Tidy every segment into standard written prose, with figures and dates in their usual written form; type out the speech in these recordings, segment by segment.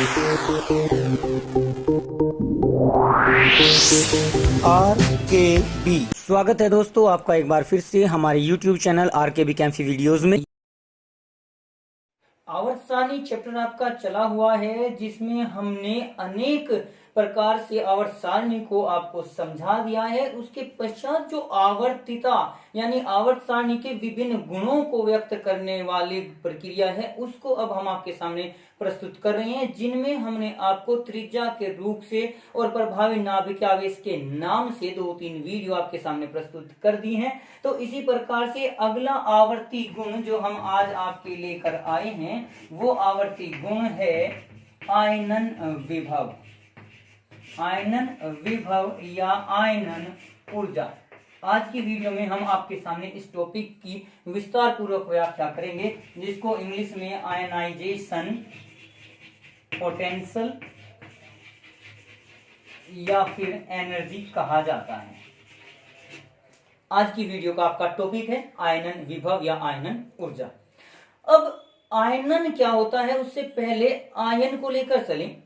RKB स्वागत है दोस्तों आपका एक बार फिर से हमारे YouTube चैनल RKB कैंफी वीडियोस में। आवर्त सारणी चैप्टर आपका चला हुआ है, जिसमें हमने अनेक प्रकार से आवर्त सारणी को आपको समझा दिया है। उसके पश्चात जो आवर्तिता यानी आवर्त सारणी के विभिन्न गुणों को व्यक्त करने वाली प्रक्रिया है, उसको अब हम आपके सामने प्रस्तुत कर रहे हैं, जिनमें हमने आपको त्रिज्या के रूप से और प्रभावी नाभिक आवेश के नाम से 2-3 वीडियो आपके सामने प्रस्तुत कर दी हैं। तो इसी प्रकार से अगला आवर्ती गुण जो हम आज आपके लेकर आए हैं, वो आवर्ती गुण है आयनन विभव। आयनन विभव या आयनन ऊर्जा। आज की वीडियो में हम आपके सामने इस टॉपिक की विस्तार पूर्वक व्याख्या करेंगे, जिसको इंग्लिश में आयनाइजेशन पोटेंशियल या फिर एनर्जी कहा जाता है। आज की वीडियो का आपका टॉपिक है आयनन विभव या आयनन ऊर्जा। अब आयनन क्या होता है, उससे पहले आयन को लेकर चलें।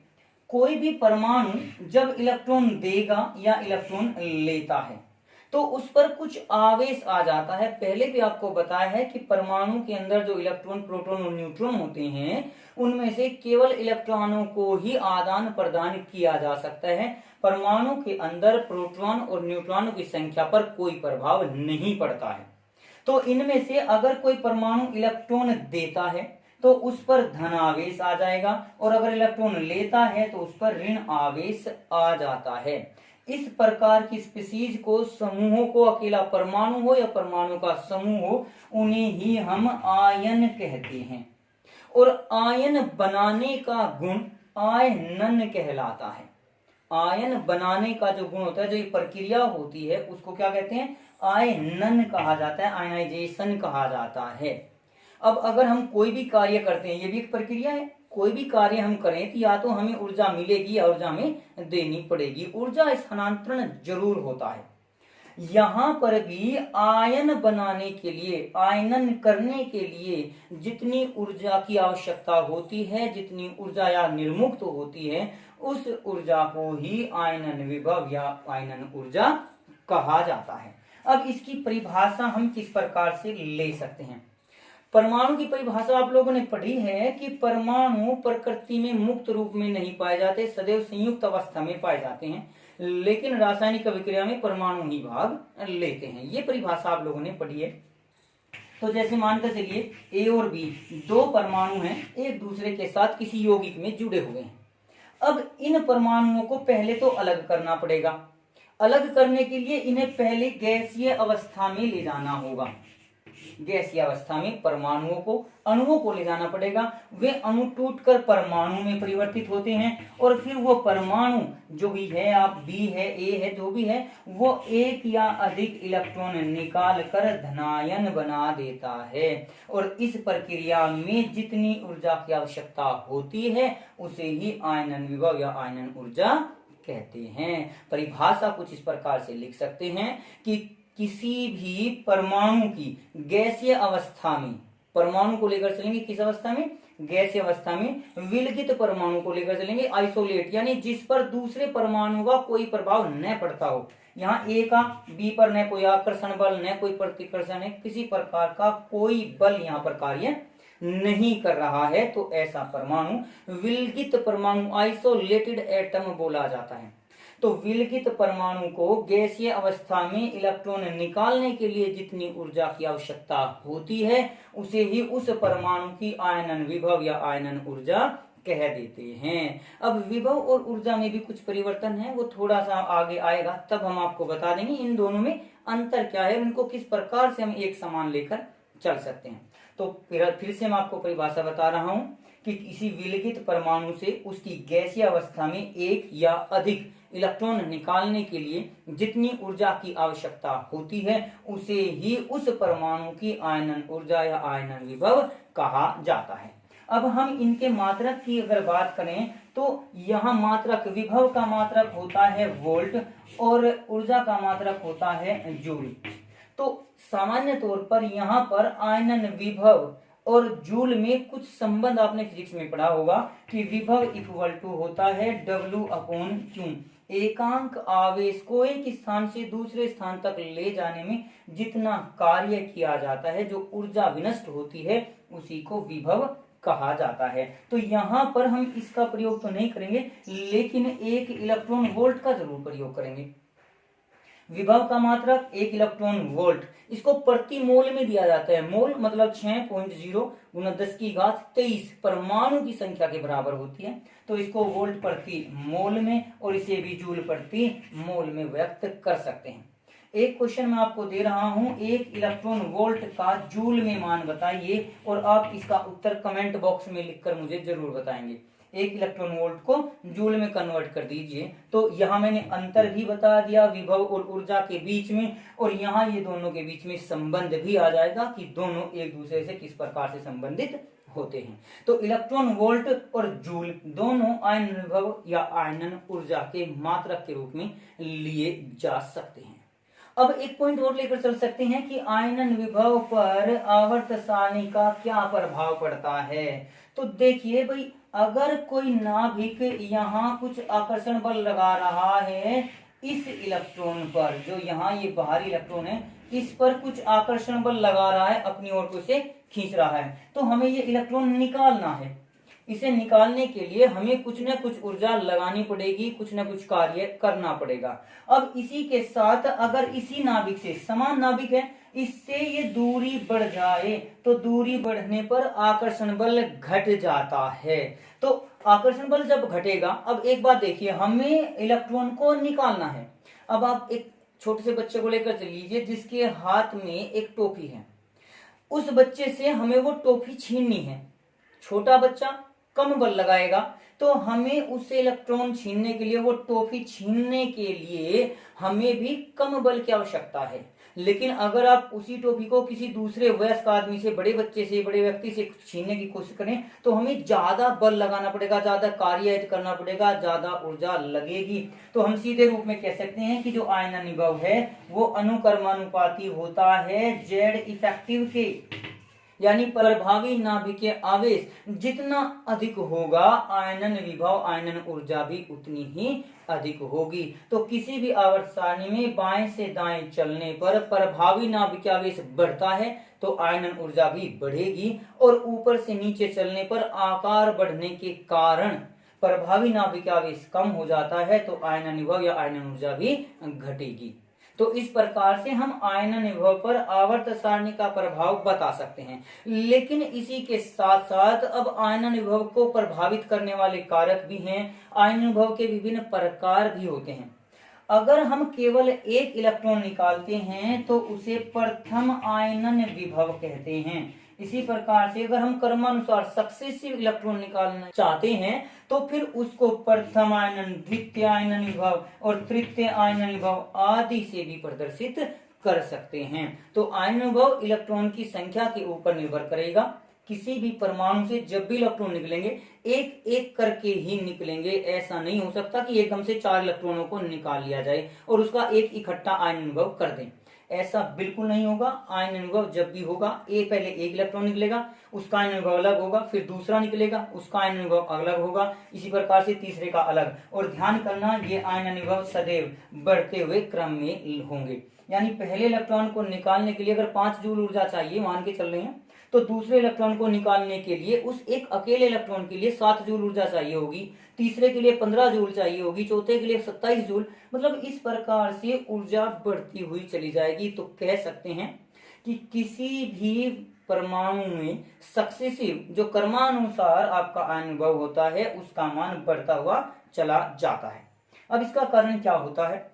कोई भी परमाणु जब इलेक्ट्रॉन देगा या इलेक्ट्रॉन लेता है तो उस पर कुछ आवेश आ जाता है। पहले भी आपको बताया है कि परमाणु के अंदर जो इलेक्ट्रॉन, प्रोटॉन और न्यूट्रॉन होते हैं, उनमें से केवल इलेक्ट्रॉनों को ही आदान प्रदान किया जा सकता है। परमाणु के अंदर प्रोटॉन और न्यूट्रॉन की संख्या पर कोई प्रभाव नहीं पड़ता है। तो इनमें से अगर कोई परमाणु इलेक्ट्रॉन देता है तो उस पर धन आवेश आ जाएगा, और अगर इलेक्ट्रॉन लेता है तो उस पर ऋण आवेश आ जाता है। इस प्रकार की स्पीशीज को, समूहों को, अकेला परमाणु हो या परमाणु का समूह हो, उन्हें ही हम आयन कहते हैं। और आयन बनाने का गुण आयनन कहलाता है। आयन बनाने का जो गुण होता है, जो ये प्रक्रिया होती है, उसको क्या कहते हैं? आयनन कहा जाता है, आयनाइजेशन कहा जाता है। अब अगर हम कोई भी कार्य करते हैं, ये भी एक प्रक्रिया है। कोई भी कार्य हम करें तो या तो हमें ऊर्जा मिलेगी या ऊर्जा हमें देनी पड़ेगी। ऊर्जा स्थानांतरण जरूर होता है। यहां पर भी आयन बनाने के लिए, आयनन करने के लिए जितनी ऊर्जा की आवश्यकता होती है, जितनी ऊर्जा या निर्मुक्त होती है, उस ऊर्जा को ही आयनन विभव या आयनन ऊर्जा कहा जाता है। अब इसकी परिभाषा हम किस प्रकार से ले सकते हैं? परमाणु की परिभाषा आप लोगों ने पढ़ी है कि परमाणु प्रकृति में मुक्त रूप में नहीं पाए जाते, सदैव संयुक्त अवस्था में पाए जाते हैं, लेकिन रासायनिक अभिक्रिया में परमाणु ही भाग लेते हैं। ये परिभाषा आप लोगों ने पढ़ी है। तो जैसे मानकर चलिए ए और बी दो परमाणु हैं, एक दूसरे के साथ किसी यौगिक में जुड़े हुए हैं। अब इन परमाणुओं को पहले तो अलग करना पड़ेगा। अलग करने के लिए इन्हें पहले गैसीय अवस्था में ले जाना होगा। गैसीय अवस्था में परमाणुओं को, अणुओं को ले जाना पड़ेगा। वे अणु टूटकर परमाणु में परिवर्तित होते हैं, और फिर वो परमाणु जो भी है, आप बी है, ए है, जो भी है, वो एक या अधिक इलेक्ट्रॉन निकाल कर धनायन बना देता है। और इस प्रक्रिया में जितनी ऊर्जा की आवश्यकता होती है, उसे ही आयनन विभव या आयनन ऊर्जा कहते हैं। परिभाषा कुछ इस प्रकार से लिख सकते हैं कि किसी भी परमाणु की गैसीय अवस्था में, परमाणु को लेकर चलेंगे किस अवस्था में? गैसीय अवस्था में। विलगित परमाणु को लेकर चलेंगे आइसोलेट, यानी जिस पर दूसरे परमाणु का कोई प्रभाव न पड़ता हो। यहाँ ए का बी पर न कोई आकर्षण बल, न कोई प्रतिकर्षण है, किसी प्रकार का कोई बल यहाँ पर कार्य नहीं कर रहा है, तो ऐसा परमाणु विलगित परमाणु, आइसोलेटेड एटम बोला जाता है। तो विलगित परमाणु को गैसीय अवस्था में इलेक्ट्रॉन निकालने के लिए जितनी ऊर्जा की आवश्यकता होती है, उसे ही उस परमाणु की आयनन विभव या आयनन ऊर्जा कह देते हैं। अब विभव और ऊर्जा में भी कुछ परिवर्तन है, वो थोड़ा सा आगे आएगा, तब हम आपको बता देंगे इन दोनों में अंतर क्या है, उनको किस प्रकार से हम एक समान लेकर चल सकते हैं। तो फिर से मैं आपको परिभाषा बता रहा हूं कि किसी विलगित परमाणु से उसकी गैसीय अवस्था में एक या अधिक इलेक्ट्रॉन निकालने के लिए जितनी ऊर्जा की आवश्यकता होती है, उसे ही उस परमाणु की आयनन ऊर्जा या आयनन विभव कहा जाता है। अब हम इनके मात्रक की अगर बात करें तो यहाँ मात्रक, विभव का मात्रक होता है वोल्ट और ऊर्जा का मात्रक होता है जूल। तो सामान्य तौर पर यहाँ पर आयनन विभव और जूल में कुछ संबंध आपने फिजिक्स में पढ़ा होगा कि विभव इक्वल टू होता है W/Q। एकांक आवेश को एक स्थान से दूसरे स्थान तक ले जाने में जितना कार्य किया जाता है, जो ऊर्जा विनष्ट होती है, उसी को विभव कहा जाता है। तो यहाँ पर हम इसका प्रयोग तो नहीं करेंगे, लेकिन 1 इलेक्ट्रॉन वोल्ट का जरूर प्रयोग करेंगे। विभव का मात्रक 1 इलेक्ट्रॉन वोल्ट, इसको प्रति मोल में दिया जाता है। मोल मतलब 6.0 × 10⁻23 परमाणु की संख्या के बराबर होती है, तो इसको वोल्ट प्रति मोल में और इसे भी जूल प्रति मोल में व्यक्त कर सकते हैं। एक क्वेश्चन मैं आपको दे रहा हूं, 1 इलेक्ट्रॉन वोल्ट का जूल में मान बताइए, और आप इसका उत्तर कमेंट बॉक्स में लिखकर मुझे जरूर बताएंगे। 1 इलेक्ट्रॉन वोल्ट को जूल में कन्वर्ट कर दीजिए। तो यहाँ मैंने अंतर भी बता दिया विभव और ऊर्जा के बीच में, और यहाँ ये दोनों के बीच में संबंध भी आ जाएगा कि दोनों एक दूसरे से किस प्रकार से संबंधित होते हैं। तो इलेक्ट्रॉन वोल्ट और जूल दोनों आयन विभव या आयनन ऊर्जा के मात्रक के रूप में लिए जा सकते हैं। अब एक पॉइंट और लेकर चल सकते हैं कि आयनन विभव पर आवर्त सारणी का क्या प्रभाव पड़ता है। तो देखिए भाई, अगर कोई नाभिक यहाँ कुछ आकर्षण बल लगा रहा है इस इलेक्ट्रॉन पर, जो यहाँ ये बाहरी इलेक्ट्रॉन है, इस पर कुछ आकर्षण बल लगा रहा है, अपनी ओर को इसे खींच रहा है, तो हमें ये इलेक्ट्रॉन निकालना है। इसे निकालने के लिए हमें कुछ न कुछ ऊर्जा लगानी पड़ेगी, कुछ न कुछ कार्य करना पड़ेगा। अब इसी के साथ अगर इसी नाभिक से, समान नाभिक है, इससे ये दूरी बढ़ जाए, तो दूरी बढ़ने पर आकर्षण बल घट जाता है। तो आकर्षण बल जब घटेगा, अब एक बात देखिए, हमें इलेक्ट्रॉन को निकालना है। अब आप एक छोटे से बच्चे को लेकर चल लीजिए जिसके हाथ में एक टोपी है, उस बच्चे से हमें वो टोपी छीननी है। छोटा बच्चा कम बल लगाएगा, तो हमें उससे इलेक्ट्रॉन छीनने के लिए, वो टोपी छीनने के लिए हमें भी कम बल की आवश्यकता है। लेकिन अगर आप उसी टोपी को किसी दूसरे वयस्क आदमी से, बड़े बच्चे से, बड़े व्यक्ति से छीनने की कोशिश करें, तो हमें ज्यादा बल लगाना पड़ेगा, ज्यादा कार्य करना पड़ेगा, ज्यादा ऊर्जा लगेगी। तो हम सीधे रूप में कह सकते हैं कि जो आयनन विभव है वो अनुक्रमानुपाती होता है जेड इफेक्टिव के, यानी प्रभावी नाभिकीय आवेश जितना अधिक होगा, आयनन विभव, आयनन ऊर्जा भी उतनी ही अधिक होगी। तो किसी भी आवर्त सारणी में बाएं से दाएं चलने पर प्रभावी नाभिकीय आवेश बढ़ता है, तो आयनन ऊर्जा भी बढ़ेगी, और ऊपर से नीचे चलने पर आकार बढ़ने के कारण प्रभावी नाभिकीय आवेश कम हो जाता है, तो आयनन विभव या आयनन ऊर्जा भी घटेगी। तो इस प्रकार से हम आयनन विभव पर आवर्त सारणी का प्रभाव बता सकते हैं। लेकिन इसी के साथ साथ अब आयनन विभव को प्रभावित करने वाले कारक भी हैं। आयनन विभव के विभिन्न प्रकार भी होते हैं। अगर हम केवल 1 इलेक्ट्रॉन निकालते हैं तो उसे प्रथम आयनन विभव कहते हैं। इसी प्रकार से अगर हम क्रमानुसार सक्सेसिव इलेक्ट्रॉन निकालना चाहते हैं तो फिर उसको प्रथम आयनन, द्वितीय आयनन विभव और तृतीय आयनन विभव आदि से भी प्रदर्शित कर सकते हैं। तो आयनन विभव इलेक्ट्रॉन की संख्या के ऊपर निर्भर करेगा। किसी भी परमाणु से जब भी इलेक्ट्रॉन निकलेंगे, एक एक करके ही निकलेंगे। ऐसा नहीं हो सकता कि एकदम से 4 इलेक्ट्रॉनों को निकाल लिया जाए और उसका एक इकट्ठा आयनन विभव कर दें। ऐसा बिल्कुल नहीं होगा। आयनन विभव जब भी होगा, पहले एक इलेक्ट्रॉन निकलेगा, उसका आयनन विभव अलग होगा, फिर दूसरा निकलेगा, उसका आयनन विभव अलग होगा, इसी प्रकार से तीसरे का अलग। और ध्यान करना, ये आयनन विभव सदैव बढ़ते हुए क्रम में होंगे। यानी पहले इलेक्ट्रॉन को निकालने के लिए अगर 5 जूल ऊर्जा चाहिए, मान के चल रहे हैं, तो दूसरे इलेक्ट्रॉन को निकालने के लिए उस एक अकेले इलेक्ट्रॉन के लिए 7 जूल ऊर्जा चाहिए होगी, तीसरे के लिए 15 जूल चाहिए होगी, चौथे के लिए 27 जूल। मतलब इस प्रकार से ऊर्जा बढ़ती हुई चली जाएगी। तो कह सकते हैं कि किसी भी परमाणु में सक्सेसिव, जो क्रमानुसार आपका आयन विभव होता है, उसका मान बढ़ता हुआ चला जाता है। अब इसका कारण क्या होता है?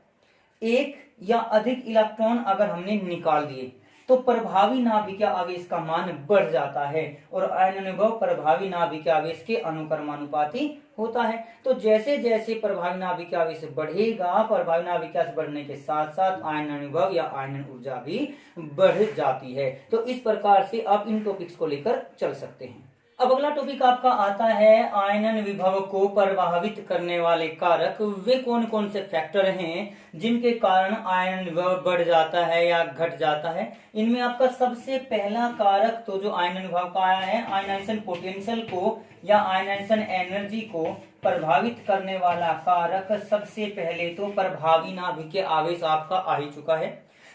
एक या अधिक इलेक्ट्रॉन अगर हमने निकाल दिए तो प्रभावी नाभिकीय आवेश का मान बढ़ जाता है, और आयनन विभव प्रभावी नाभिकीय आवेश के अनुक्रमानुपाती होता है। तो जैसे जैसे प्रभावी नाभिकीय आवेश बढ़ेगा, प्रभावी नाभिकीय आवेश बढ़ने के साथ साथ आयनन विभव या आयनन ऊर्जा भी बढ़ जाती है। तो इस प्रकार से आप इन टॉपिक्स को लेकर चल सकते हैं। अब अगला टॉपिक आपका आता है आयनन विभव को प्रभावित करने वाले कारक। वे कौन कौन से फैक्टर हैं जिनके कारण आयनन विभव बढ़ जाता है या घट जाता है। इनमें आपका सबसे पहला कारक तो जो आयनन विभव का आया है, आयनाइजेशन पोटेंशियल को या आयनाइजेशन एनर्जी को प्रभावित करने वाला कारक सबसे पहले तो प्रभावी नाभिकीय आवेश आपका आ ही चुका है,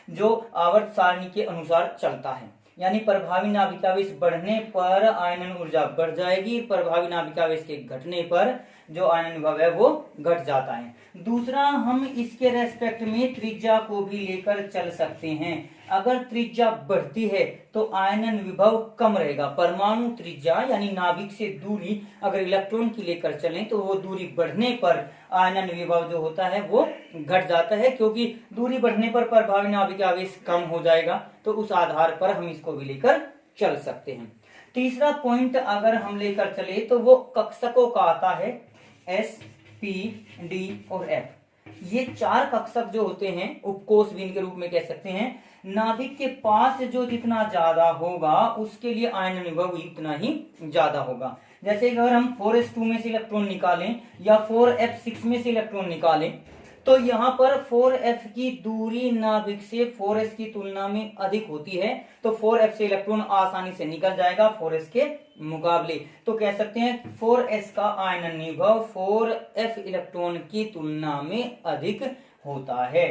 जो आवर्त सारणी के अनुसार चलता है। यानी प्रभावी नाभिकीय आवेश बढ़ने पर आयनन ऊर्जा बढ़ जाएगी, प्रभावी नाभिकीय आवेश के घटने पर जो आयनन विभव है वो घट जाता है। दूसरा, हम इसके रेस्पेक्ट में त्रिज्या को भी लेकर चल सकते हैं। अगर त्रिज्या बढ़ती है तो आयनन विभव कम रहेगा। परमाणु त्रिज्या यानी नाभिक से दूरी अगर इलेक्ट्रॉन की लेकर चलें तो वो दूरी बढ़ने पर आयनन विभव जो होता है वो घट जाता है, क्योंकि दूरी बढ़ने पर प्रभावी नाभिकीय आवेश कम हो जाएगा। तो उस आधार पर हम इसको भी लेकर चल सकते हैं। तीसरा पॉइंट अगर हम लेकर चले तो वो कक्षकों का आता है, एस, पी, डी और एफ। ये चार कक्षक जो होते हैं उपकोष भी इनके रूप में कह सकते हैं। नाभिक के पास जो जितना ज्यादा होगा उसके लिए आयनन विभव उतना ही ज्यादा होगा। जैसे अगर हम 4s2 में से इलेक्ट्रॉन निकालें या 4f6 में से इलेक्ट्रॉन निकालें तो यहाँ पर 4f की दूरी नाभिक से 4s की तुलना में अधिक होती है, तो 4f से इलेक्ट्रॉन आसानी से निकल जाएगा 4s के मुकाबले। तो कह सकते हैं 4s का आयनन विभव 4f इलेक्ट्रॉन की तुलना में अधिक होता है।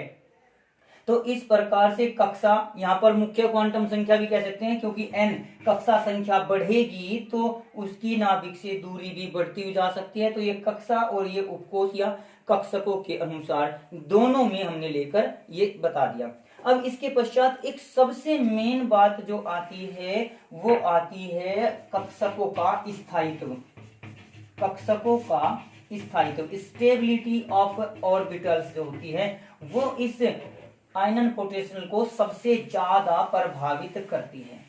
तो इस प्रकार से कक्षा, यहाँ पर मुख्य क्वांटम संख्या भी कह सकते हैं, क्योंकि n कक्षा संख्या बढ़ेगी तो उसकी नाभिक से दूरी भी बढ़ती हुई जा सकती है। तो ये कक्षा और ये उपकोष या कक्षकों के अनुसार दोनों में हमने लेकर ये बता दिया। अब इसके पश्चात एक सबसे मेन बात जो आती है वो आती है कक्षकों का स्थायित्व। कक्षकों का स्थायित्व, स्टेबिलिटी ऑफ ऑर्बिटल्स जो होती है वो इस आयनन पोटेंशियल को सबसे ज्यादा प्रभावित करती है।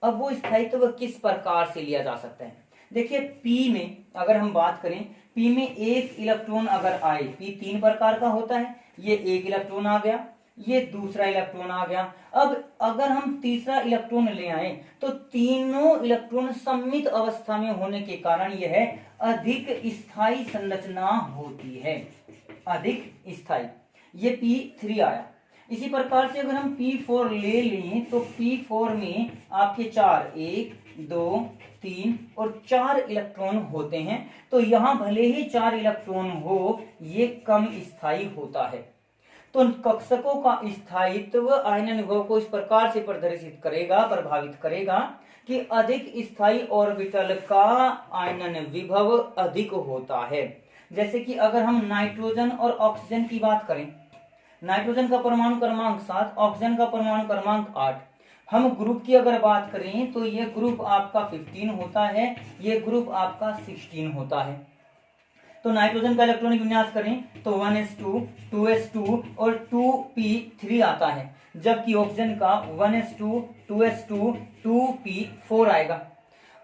अब वो स्थायित्व किस प्रकार से लिया जा सकता है। देखिए P में अगर हम बात करें, P में एक इलेक्ट्रॉन अगर आए, P 3 प्रकार का होता है, ये एक इलेक्ट्रॉन आ गया, ये दूसरा इलेक्ट्रॉन आ गया। अब अगर हम तीसरा इलेक्ट्रॉन ले आए तो तीनों इलेक्ट्रॉन सममित अवस्था में होने के कारण यह अधिक स्थायी संरचना होती है, अधिक स्थायी। ये P3 आया। इसी प्रकार से अगर हम P4 ले लें तो P4 में आपके 4, 1, 2, 3 और 4 इलेक्ट्रॉन होते हैं। तो यहां भले ही 4 इलेक्ट्रॉन हो, ये कम स्थायी होता है। तो कक्षकों का स्थायित्व आयनन विभव को इस प्रकार से प्रदर्शित करेगा, प्रभावित करेगा कि अधिक स्थायी ऑर्बिटल का आयनन विभव अधिक होता है। जैसे कि अगर हम नाइट्रोजन और ऑक्सीजन की बात करें, नाइट्रोजन का परमाणु क्रमांक 7, ऑक्सीजन का परमाणु क्रमांक 8। हम ग्रुप की अगर बात करें तो ये ग्रुप आपका 15 होता है, ये ग्रुप आपका 16 होता है। तो नाइट्रोजन का इलेक्ट्रॉनिक विन्यास करें तो 1s2, 2s2 और 2p3 आता है, जबकि ऑक्सीजन का 1s2, 2s2, 2p4 आएगा।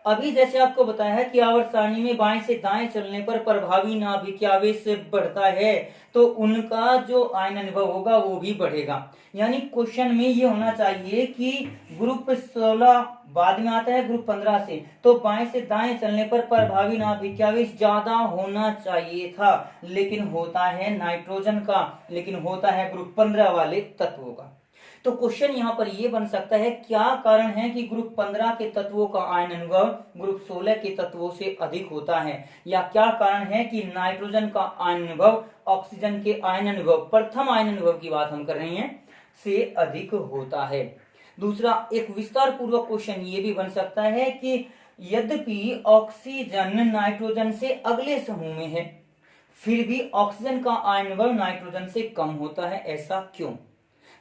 अभी जैसे आपको बताया है कि आवर्त सारणी में बाएं से दाएं चलने पर प्रभावी नाभिकीय आवेश बढ़ता है, तो उनका जो आयनन विभव होगा वो भी बढ़ेगा। यानी क्वेश्चन में ये होना चाहिए कि ग्रुप 16 बाद में आता है ग्रुप 15 से, तो बाएं से दाएं चलने पर प्रभावी नाभिकीय आवेश ज्यादा होना चाहिए था, लेकिन होता है नाइट्रोजन का, लेकिन होता है ग्रुप 15 वाले तत्वों का। तो क्वेश्चन यहाँ पर यह बन सकता है, क्या कारण है कि ग्रुप 15 के तत्वों का आयनन विभव ग्रुप 16 के तत्वों से अधिक होता है, या क्या कारण है कि नाइट्रोजन का आयनन विभव ऑक्सीजन के आयनन विभव, प्रथम आयनन विभव की बात हम कर रहे हैं, से अधिक होता है। दूसरा, एक विस्तार पूर्वक क्वेश्चन ये भी बन सकता है कि यद्यपि ऑक्सीजन नाइट्रोजन से अगले समूह में है, फिर भी ऑक्सीजन का आयनन विभव नाइट्रोजन से कम होता है, ऐसा क्यों?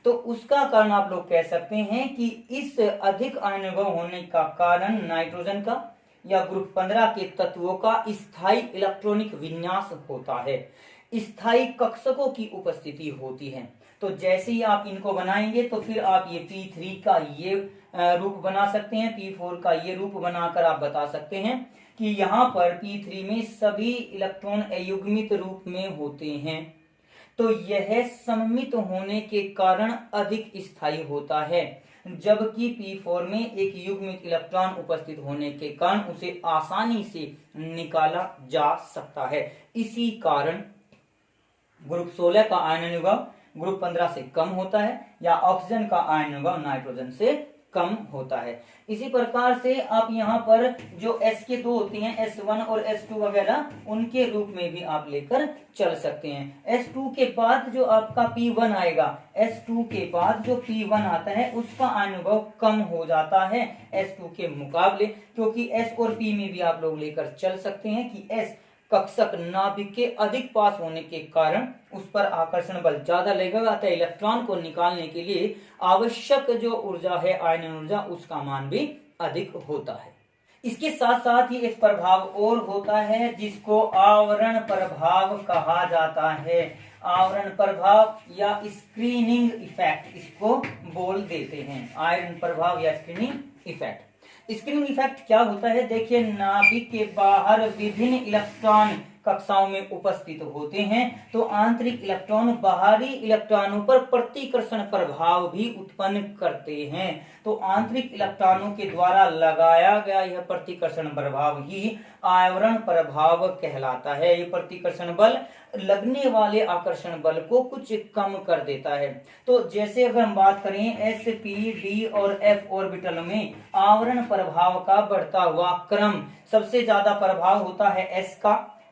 तो उसका कारण आप लोग कह सकते हैं कि इस अधिक आयनन विभव होने का कारण नाइट्रोजन का या ग्रुप 15 के तत्वों का स्थायी इलेक्ट्रॉनिक विन्यास होता है, स्थायी कक्षकों की उपस्थिति होती है। तो जैसे ही आप इनको बनाएंगे तो फिर आप ये P3 का ये रूप बना सकते हैं, P4 का ये रूप बनाकर आप बता सकते हैं कि यहाँ पर P3 में सभी इलेक्ट्रॉन अयुग्मित रूप में होते हैं, तो यह सममित होने के कारण अधिक स्थायी होता है, जबकि P4 में एक युग्मित इलेक्ट्रॉन उपस्थित होने के कारण उसे आसानी से निकाला जा सकता है। इसी कारण ग्रुप 16 का आयनन विभव ग्रुप 15 से कम होता है या ऑक्सीजन का आयनन विभव नाइट्रोजन से कम होता है। इसी प्रकार से आप यहाँ पर जो S के दो होती हैं S1 और S2 वगैरह, उनके रूप में भी आप लेकर चल सकते हैं। S2 के बाद जो आपका P1 आएगा, S2 के बाद जो P1 आता है उसका आयनन विभव कम हो जाता है S2 के मुकाबले, क्योंकि S और P में भी आप लोग लेकर चल सकते हैं कि S कक्षक नाभिक के अधिक पास होने के कारण उस पर आकर्षण बल ज्यादा लगेगा, अतः इलेक्ट्रॉन को निकालने के लिए आवश्यक जो ऊर्जा है आयनन ऊर्जा, उसका मान भी अधिक होता है। इसके साथ साथ ही एक प्रभाव और होता है जिसको आवरण प्रभाव कहा जाता है। आवरण प्रभाव या स्क्रीनिंग इफेक्ट इसको बोल देते हैं, आयरन प्रभाव या स्क्रीनिंग इफेक्ट। स्क्रीनिंग इफेक्ट क्या होता है? देखिए, नाभिक के बाहर विभिन्न इलेक्ट्रॉन कक्षाओं में उपस्थित होते हैं, तो आंतरिक इलेक्ट्रॉन बाहरी इलेक्ट्रॉनों पर प्रतिकर्षण प्रभाव भी उत्पन्न करते हैं। तो आंतरिक इलेक्ट्रॉनों के द्वारा लगाया गया यह प्रतिकर्षण प्रभाव ही आवरण प्रभाव कहलाता है। ये प्रतिकर्षण बल लगने वाले आकर्षण बल को कुछ कम कर देता है। तो जैसे अगर हम बात करें S, P, D और F ऑर्बिटल में आवरण प्रभाव का बढ़ता हुआ क्रम, सबसे ज्यादा प्रभाव होता है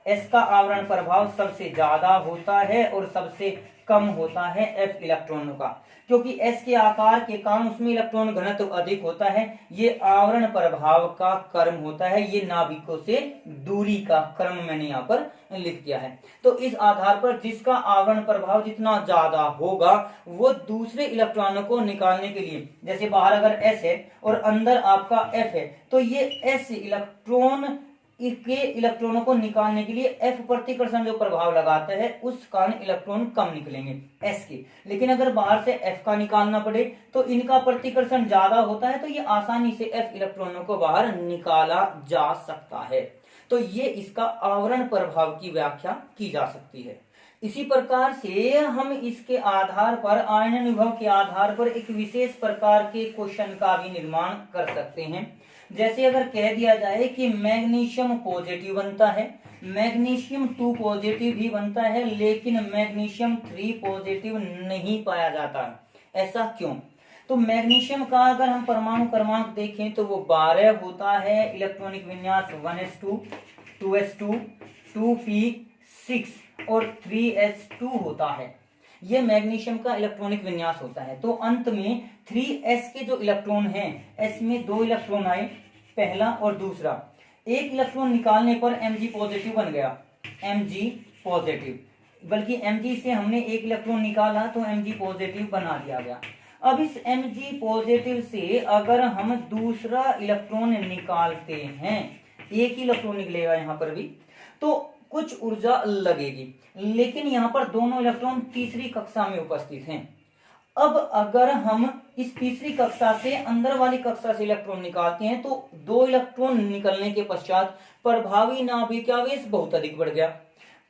S का आवरण प्रभाव सबसे ज्यादा होता है और सबसे कम होता है F इलेक्ट्रॉनों का, क्योंकि S के आकार के कारण उसमें इलेक्ट्रॉन घनत्व अधिक होता है। ये आवरण प्रभाव का क्रम होता है, ये नाभिकों से दूरी का क्रम मैंने यहाँ पर लिख दिया है। तो इस आधार पर जिसका आवरण प्रभाव जितना ज्यादा होगा वो दूसरे इलेक्ट्रॉनों को निकालने के लिए, जैसे बाहर अगर S है और अंदर आपका F है, तो ये S इलेक्ट्रॉन के इलेक्ट्रॉनों को निकालने के लिए F प्रतिकर्षण जो प्रभाव लगाता है उस कारण इलेक्ट्रॉन कम निकलेंगे S के। लेकिन अगर बाहर से F का निकालना पड़े तो इनका प्रतिकर्षण ज्यादा होता है, तो ये आसानी से F इलेक्ट्रॉनों को बाहर निकाला जा सकता है। तो ये इसका आवरण प्रभाव की व्याख्या की जा सकती है। इसी प्रकार से हम इसके आधार पर आयनन विभव के आधार पर एक विशेष प्रकार के क्वेश्चन का भी निर्माण कर सकते हैं। जैसे अगर कह दिया जाए कि मैग्नीशियम पॉजिटिव बनता है, मैग्नीशियम 2 पॉजिटिव भी बनता है, लेकिन मैग्नीशियम 3 पॉजिटिव नहीं पाया जाता, ऐसा क्यों? तो मैग्नीशियम का अगर हम परमाणु क्रमांक देखें तो वो 12 होता है, इलेक्ट्रॉनिक विन्यास 1s2, 2s2, 2p6 और 3s2 होता है। ये मैग्नीशियम का इलेक्ट्रॉनिक विन्यास होता है। तो अंत में 3s के जो इलेक्ट्रॉन हैं, s में 2 इलेक्ट्रॉन आए, पहला और दूसरा। एक इलेक्ट्रॉन निकालने पर Mg पॉजिटिव बन गया, Mg पॉजिटिव, बल्कि Mg से हमने एक इलेक्ट्रॉन निकाला तो Mg पॉजिटिव बना दिया गया। अब इस Mg पॉजिटिव से अगर हम दूसरा इलेक्ट्रॉन निकालते हैं, एक ही इलेक्ट्रॉन निकलेगा यहाँ पर भी, तो कुछ ऊर्जा लगेगी, लेकिन यहाँ पर दोनों इलेक्ट्रॉन तीसरी कक्षा में उपस्थित हैं। अब अगर हम इस तीसरी कक्षा से अंदर वाली कक्षा से इलेक्ट्रॉन निकालते हैं तो 2 इलेक्ट्रॉन निकलने के पश्चात प्रभावी नाभिक आवेश बहुत अधिक बढ़ गया।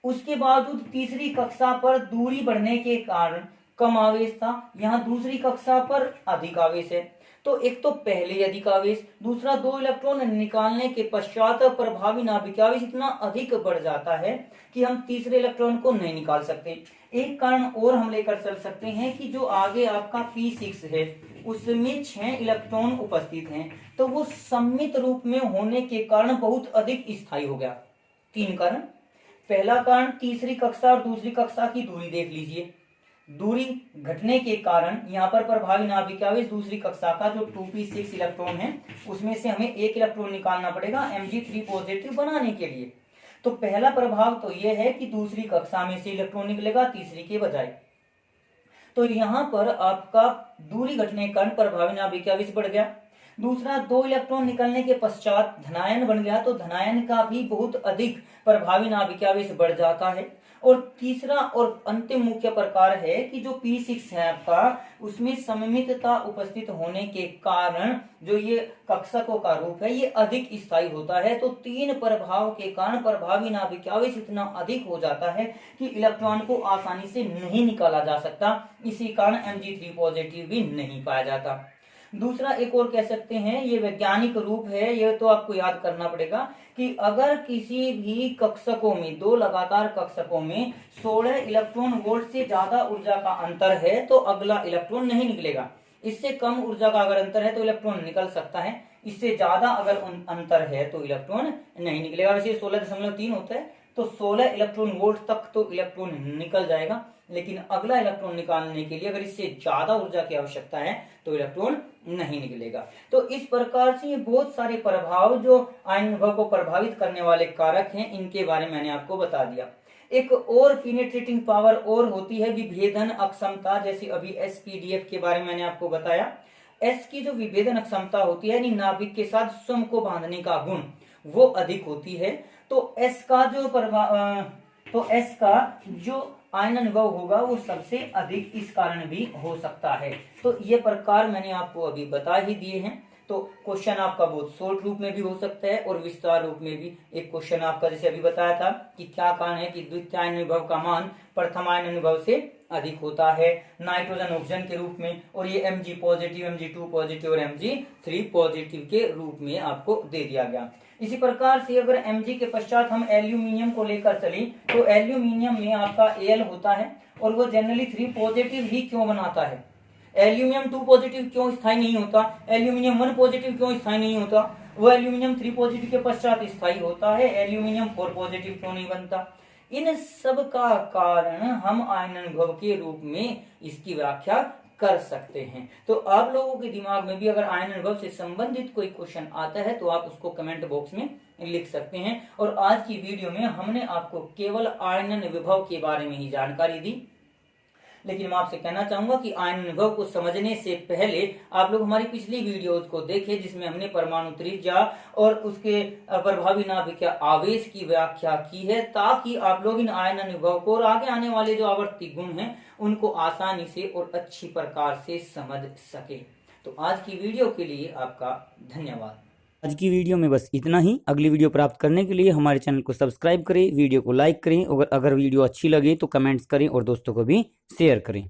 उसके बावजूद तीसरी कक्षा पर दूरी बढ़ने के कारण कम आवेश था, यहाँ दूसरी कक्षा पर अधिक आवेश है। तो एक तो पहले अधिक आवेश, दूसरा 2 इलेक्ट्रॉन निकालने के पश्चात प्रभावी नाभिक आवेश इतना अधिक बढ़ जाता है कि हम तीसरे इलेक्ट्रॉन को नहीं निकाल सकते। एक कारण और हम लेकर चल सकते हैं कि जो आगे आपका P6 है उसमें 6 इलेक्ट्रॉन उपस्थित हैं, तो वो सममित रूप में होने के कारण बहुत अधिक स्थायी हो गया। 3 कारण। पहला कारण तीसरी कक्षा और दूसरी कक्षा की दूरी देख लीजिए, दूरी घटने के कारण यहाँ पर प्रभावी नाभिक आवेश दूसरी कक्षा का जो 2p6 इलेक्ट्रॉन है उसमें से हमें एक इलेक्ट्रॉन निकालना पड़ेगा Mg3 पॉजिटिव बनाने के लिए। तो पहला प्रभाव तो यह है कि दूसरी कक्षा में से इलेक्ट्रॉन निकलेगा तीसरी के बजाय। तो यहाँ पर आपका दूरी घटने के कारण प्रभावी नाभिक आवेश बढ़ गया। दूसरा, 2 इलेक्ट्रॉन निकलने के पश्चात धनायन बन गया, तो धनायन का भी बहुत अधिक प्रभावी नाभिक आवेश बढ़ जाता है। और तीसरा और अंतिम मुख्य प्रकार है कि जो P6 है आपका, उसमें सममितता उपस्थित होने के कारण जो ये कक्षकों का रूप है ये अधिक स्थायी होता है। तो 3 प्रभाव के कारण प्रभावी नाभिक आवेश इतना अधिक हो जाता है कि इलेक्ट्रॉन को आसानी से नहीं निकाला जा सकता, इसी कारण Mg3 पॉजिटिव भी नहीं पाया जाता। दूसरा एक और कह सकते हैं, ये वैज्ञानिक रूप है, ये तो आपको याद करना पड़ेगा कि अगर किसी भी कक्षकों में, दो लगातार कक्षकों में 16 इलेक्ट्रॉन वोल्ट से ज्यादा ऊर्जा का अंतर है तो अगला इलेक्ट्रॉन नहीं निकलेगा। इससे कम ऊर्जा का अगर अंतर है तो इलेक्ट्रॉन निकल सकता है, इससे ज्यादा अगर अंतर है तो इलेक्ट्रॉन नहीं निकलेगा। वैसे 16.3 होता है तो 16 इलेक्ट्रॉन वोल्ट तक तो इलेक्ट्रॉन निकल जाएगा, लेकिन अगला इलेक्ट्रॉन निकालने के लिए अगर इससे ज्यादा ऊर्जा की आवश्यकता है तो इलेक्ट्रॉन नहीं निकलेगा। तो इस प्रकार से ये बहुत सारे प्रभाव जो आयन विभव को प्रभावित करने वाले कारक हैं, इनके बारे में मैंने आपको बता दिया। एक और पीनेट्रेटिंग पावर और होती है विभेदन अक्षमता, जैसे अभी एसपीडीएफ के बारे में मैंने आपको बताया। एस की जो विभेदन अक्षमता होती है, यानी नाभिक के साथ स्वयं को बांधने का गुण, वो अधिक होती है। तो एस का जो आयन विभव होगा वो सबसे अधिक इस कारण भी हो सकता है। तो ये प्रकार मैंने आपको अभी बता ही दिए हैं। तो क्वेश्चन आपका बहुत शॉर्ट रूप में भी हो सकता है और विस्तार रूप में भी। एक क्वेश्चन आपका जैसे अभी बताया था कि क्या कारण है कि द्वितीय आयन विभव का मान प्रथम आयन विभव से अधिक होता है नाइट्रोजन ऑक्सीजन के रूप में, और ये Mg पॉजिटिव, Mg2 पॉजिटिव और Mg3 पॉजिटिव के रूप में आपको दे दिया गया। इसी प्रकार से अगर Mg के पश्चात हम एल्यूमिनियम को लेकर चले तो एल्यूमिनियम में आपका Al होता है और वो जनरली 3 पॉजिटिव ही क्यों बनाता है? एल्यूमिनियम 2 पॉजिटिव क्यों स्थायी नहीं होता? एल्यूमिनियम 1 पॉजिटिव क्यों स्थायी नहीं होता? वो एल्यूमिनियम 3 पॉजिटिव के पश्चात स्थायी होता है, एल्यूमिनियम 4 पॉजिटिव क्यों नहीं बनता? इन सब का कारण हम आयन विभव के रूप में इसकी व्याख्या कर सकते हैं। तो आप लोगों के दिमाग में भी अगर आयन विभव से संबंधित कोई क्वेश्चन आता है तो आप उसको कमेंट बॉक्स में लिख सकते हैं। और आज की वीडियो में हमने आपको केवल आयन विभव के बारे में ही जानकारी दी, लेकिन मैं आपसे कहना चाहूंगा कि आयन विभव को समझने से पहले आप लोग हमारी पिछली वीडियोज को देखें, जिसमें हमने परमाणु त्रिज्या और उसके प्रभावी नाभिक आवेश की व्याख्या की है, ताकि आप लोग इन आयन विभव को और आगे आने वाले जो आवर्ती गुण हैं उनको आसानी से और अच्छी प्रकार से समझ सके। तो आज की वीडियो के लिए आपका धन्यवाद। आज की वीडियो में बस इतना ही। अगली वीडियो प्राप्त करने के लिए हमारे चैनल को सब्सक्राइब करें, वीडियो को लाइक करें और अगर वीडियो अच्छी लगे तो कमेंट्स करें और दोस्तों को भी शेयर करें।